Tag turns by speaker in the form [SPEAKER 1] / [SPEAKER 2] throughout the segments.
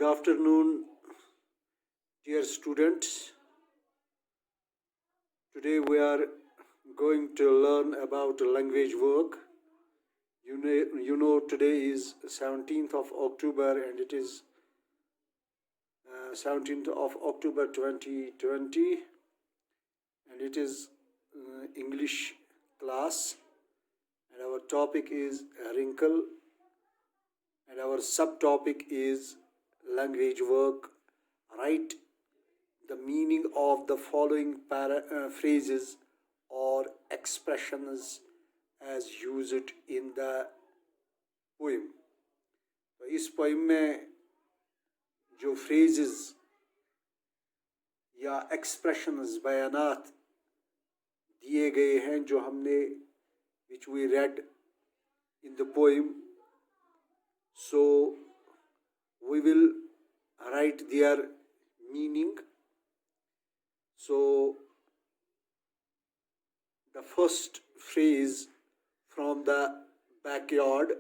[SPEAKER 1] Good afternoon, dear students. Today we are going to learn about language work. You know today is 17th of October and it is 17th of October 2020 and it is English class and our topic is wrinkle and our subtopic is language work. Write the meaning of the following phrases or expressions as used in the poem. تو اس poem میں جو phrases یا expressions بیانات دیے گئے ہیں جو ہم نے which we read in the poem, so we will write their meaning. So the first phrase from the backyard.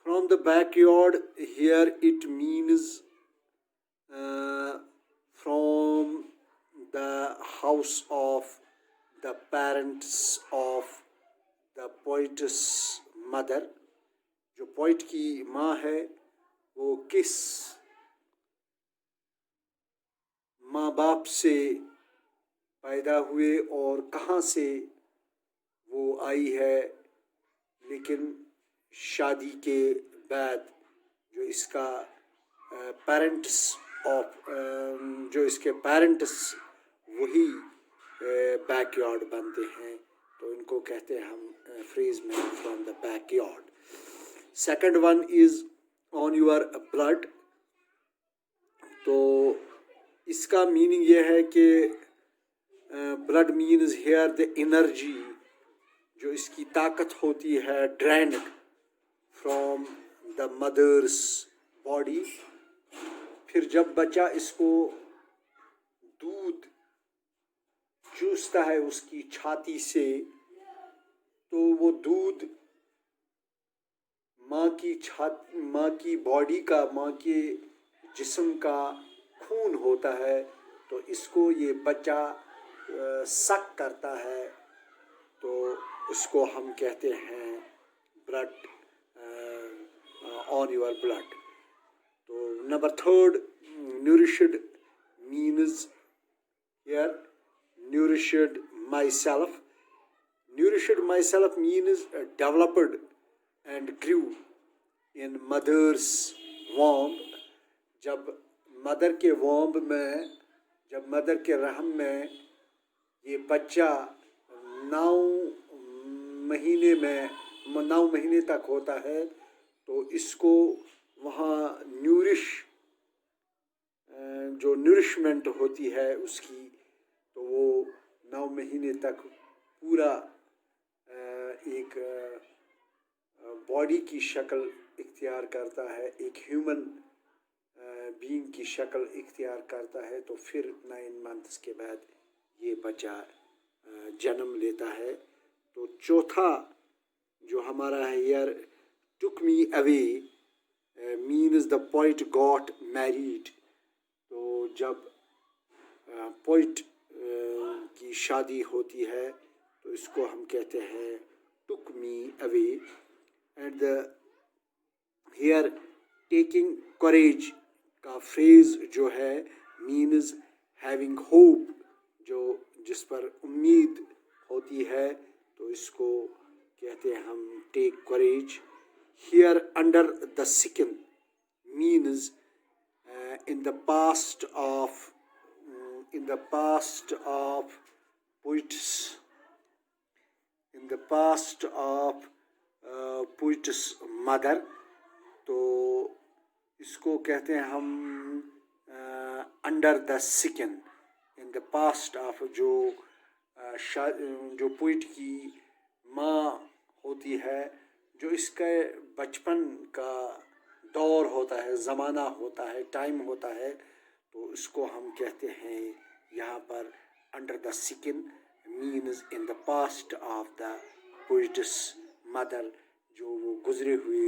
[SPEAKER 1] From the backyard, here it means from the house of the parents of the poet's mother. جو poet کی ماں ہے وہ کس ماں باپ سے پیدا ہوئے اور کہاں سے وہ آئی ہے، لیکن شادی کے بعد جو اس کا پیرنٹس جو اس کے پیرنٹس وہی بیک یارڈ بنتے ہیں، تو ان کو کہتے ہیں ہم فریز میں from the backyard. Second one is on your blood. تو اس کا میننگ یہ ہے کہ blood means here the energy, جو اس کی طاقت ہوتی ہے ڈرینڈ فرام دا مدرس باڈی. پھر جب بچہ اس کو دودھ چوستا ہے اس کی چھاتی سے، تو وہ دودھ ماں کی باڈی کا، ماں کے جسم کا خون ہوتا ہے، تو اس کو یہ بچہ سک کرتا ہے، تو اس کو ہم کہتے ہیں بلڈ آن یور بلڈ. تو number third, nourished means here nourished myself. Nourished myself means developed and grew in mother's womb. جب مدر کے وomb میں، جب مدر کے رحم میں یہ بچہ 9 مہینے تک ہوتا ہے، تو اس کو وہاں جو نورشمنٹ ہوتی ہے اس کی، تو وہ 9 مہینے تک پورا ایک باڈی کی شکل اختیار کرتا ہے، ایک ہیومن بینگ کی شکل اختیار کرتا ہے. تو پھر 9 منتھس کے بعد یہ بچہ جنم لیتا ہے. تو چوتھا جو ہمارا ہے یار took me away means the poet got married. تو جب پوئٹ کی شادی ہوتی ہے تو اس کو ہم کہتے ہیں took me away. And here taking courage کا فریز جو ہے means having hope، جس پر امید ہوتی ہے، تو اس کو کہتے ہیں ہم ٹیک courage. ہیئر انڈر دا سکن means in the past of poet's mother. تو اس کو کہتے ہیں ہم انڈر دا سکن ان دا پاسٹ آف، جو پوئٹ کی ماں ہوتی ہے، جو اس کے بچپن کا دور ہوتا ہے، زمانہ ہوتا ہے، ٹائم ہوتا ہے، تو اس کو ہم کہتے ہیں یہاں پر under the skin means in the past of the poets mother, جو وہ گزرے ہوئے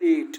[SPEAKER 1] 8